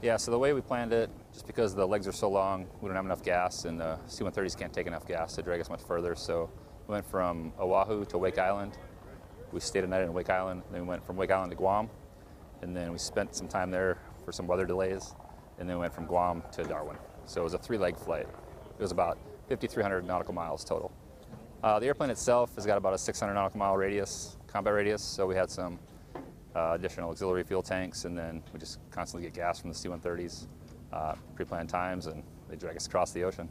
Yeah, so the way we planned it, just because the legs are so long, we don't have enough gas, and the C-130s can't take enough gas to drag us much further. So we went from Oahu to Wake Island. We stayed a night in Wake Island. Then we went from Wake Island to Guam, and then we spent some time there for some weather delays, and then we went from Guam to Darwin. So it was a 3-leg flight. It was about 5,300 nautical miles total. The airplane itself has got about a 600 nautical mile radius, combat radius, so we had some additional auxiliary fuel tanks, and then we just constantly get gas from the C-130s, pre-planned times, and they drag us across the ocean.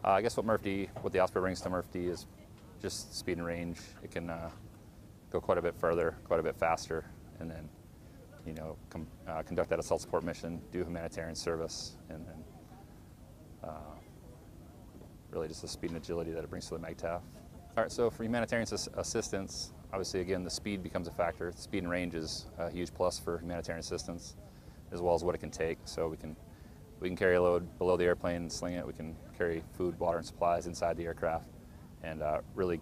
I guess what the Osprey brings to MRF-D is just speed and range. It can go quite a bit further, quite a bit faster, and then, you know, conduct that assault support mission, do humanitarian service, and then really just the speed and agility that it brings to the MAGTF. All right, so for humanitarian assistance, obviously, again, the speed becomes a factor. The speed and range is a huge plus for humanitarian assistance, as well as what it can take. So we can carry a load below the airplane and sling it. We can carry food, water, and supplies inside the aircraft. And really,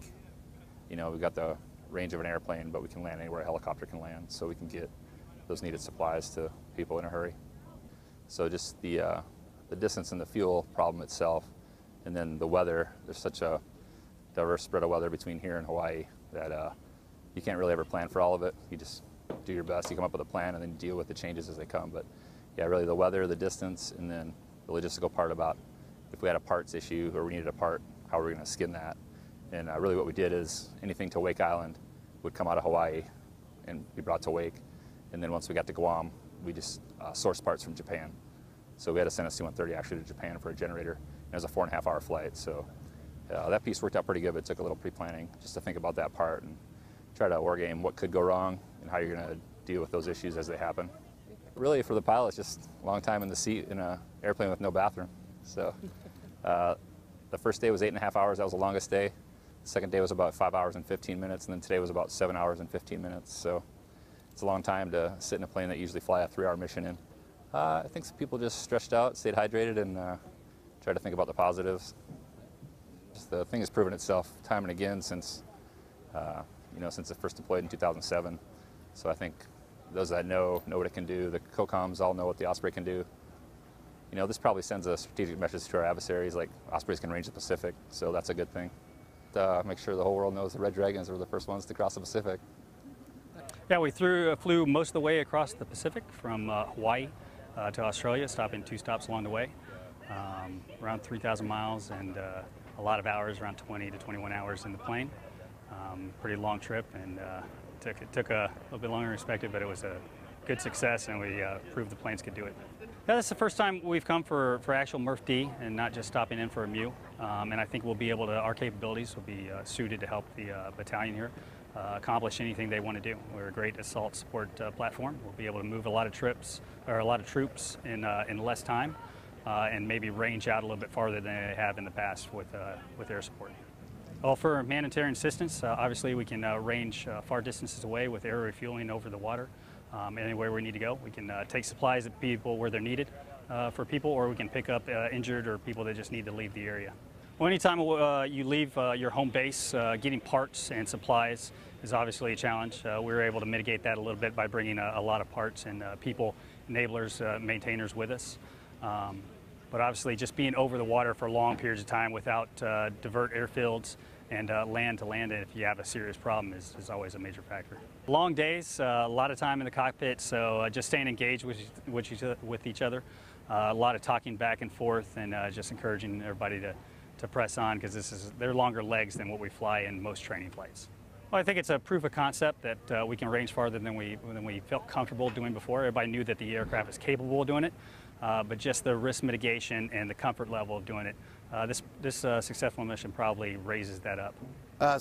you know, we've got the range of an airplane, but we can land anywhere a helicopter can land. So we can get those needed supplies to people in a hurry. So just the distance and the fuel problem itself, and then the weather. There's such a diverse spread of weather between here and Hawaii that you can't really ever plan for all of it. You just do your best. You come up with a plan and then deal with the changes as they come. But yeah, really the weather, the distance, and then the logistical part about if we had a parts issue or we needed a part, how we're going to skin that. And really what we did is anything to Wake Island would come out of Hawaii and be brought to Wake. And then once we got to Guam, we just sourced parts from Japan. So we had to send a C-130 actually to Japan for a generator. And it was a 4.5-hour flight. So that piece worked out pretty good, but it took a little pre-planning just to think about that part and try to war game what could go wrong and how you're going to deal with those issues as they happen. Really, for the pilot, it's just a long time in the seat in an airplane with no bathroom. So the first day was 8.5 hours. That was the longest day. The second day was about 5 hours and 15 minutes, and then today was about 7 hours and 15 minutes. So it's a long time to sit in a plane that usually fly a 3-hour mission in. I think some people just stretched out, stayed hydrated, and tried to think about the positives. Just the thing has proven itself time and again since since it first deployed in 2007. So I think those that know what it can do. The COCOMs all know what the Osprey can do. You know, this probably sends a strategic message to our adversaries, like Ospreys can range the Pacific, so that's a good thing. Make sure the whole world knows the Red Dragons were the first ones to cross the Pacific. Yeah, we flew most of the way across the Pacific from Hawaii to Australia, stopping 2 stops along the way, around 3,000 miles and a lot of hours, around 20 to 21 hours in the plane. Pretty long trip, and it took a little bit longer than expected, but it was a good success, and we proved the planes could do it. Yeah, that's the first time we've come for actual MRF-D and not just stopping in for a MEU. And I think we'll be able to, our capabilities will be suited to help the battalion here accomplish anything they want to do. We're a great assault support platform. We'll be able to move a lot of troops in less time and maybe range out a little bit farther than they have in the past with air support. Well, for humanitarian assistance, obviously we can range far distances away with air refueling over the water. Anywhere we need to go. We can take supplies to people where they're needed for people, or we can pick up injured or people that just need to leave the area. Well, anytime you leave your home base, getting parts and supplies is obviously a challenge. We were able to mitigate that a little bit by bringing a lot of parts and people, enablers, maintainers with us. But obviously just being over the water for long periods of time without divert airfields and land to land if you have a serious problem is always a major factor. Long days, a lot of time in the cockpit, so just staying engaged with each other. A lot of talking back and forth, and just encouraging everybody to press on, because they're longer legs than what we fly in most training flights. Well, I think it's a proof of concept that we can range farther than we felt comfortable doing before. Everybody knew that the aircraft is capable of doing it, but just the risk mitigation and the comfort level of doing it. This successful mission probably raises that up.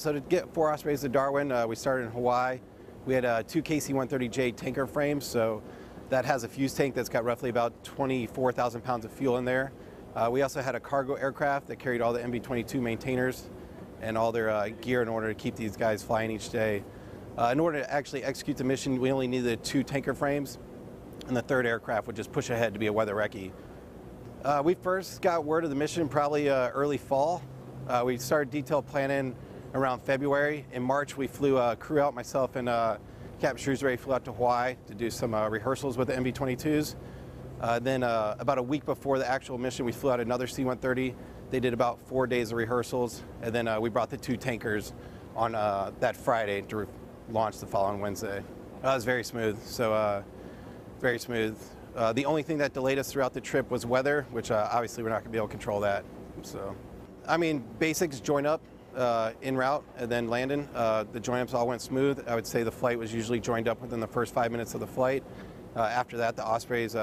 So to get 4 Ospreys to Darwin, we started in Hawaii. We had 2 KC-130J tanker frames, so that has a fuse tank that's got roughly about 24,000 pounds of fuel in there. We also had a cargo aircraft that carried all the MV-22 maintainers and all their gear in order to keep these guys flying each day. In order to actually execute the mission, we only needed 2 tanker frames, and the 3rd aircraft would just push ahead to be a weather recce. We first got word of the mission probably early fall. We started detailed planning around February. In March, we flew a crew out, myself and Captain Shrewsbury flew out to Hawaii to do some rehearsals with the MV-22s. Then about a week before the actual mission, we flew out another C-130. They did about 4 days of rehearsals, and then we brought the 2 tankers on that Friday to launch the following Wednesday. It was very smooth, so very smooth. The only thing that delayed us throughout the trip was weather, which obviously we're not going to be able to control that. So, I mean, basics, join up en route and then landing. The join ups all went smooth. I would say the flight was usually joined up within the first 5 minutes of the flight. After that, the Ospreys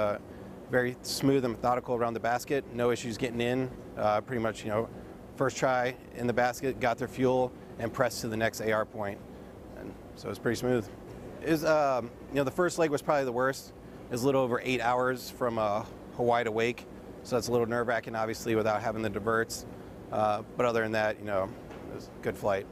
very smooth and methodical around the basket. No issues getting in. Pretty much, first try in the basket, got their fuel, and pressed to the next AR point. And so it was pretty smooth. It was, the first leg was probably the worst. It was a little over 8 hours from Hawaii to Wake, so that's a little nerve-wracking, obviously, without having the diverts. But other than that, it was a good flight.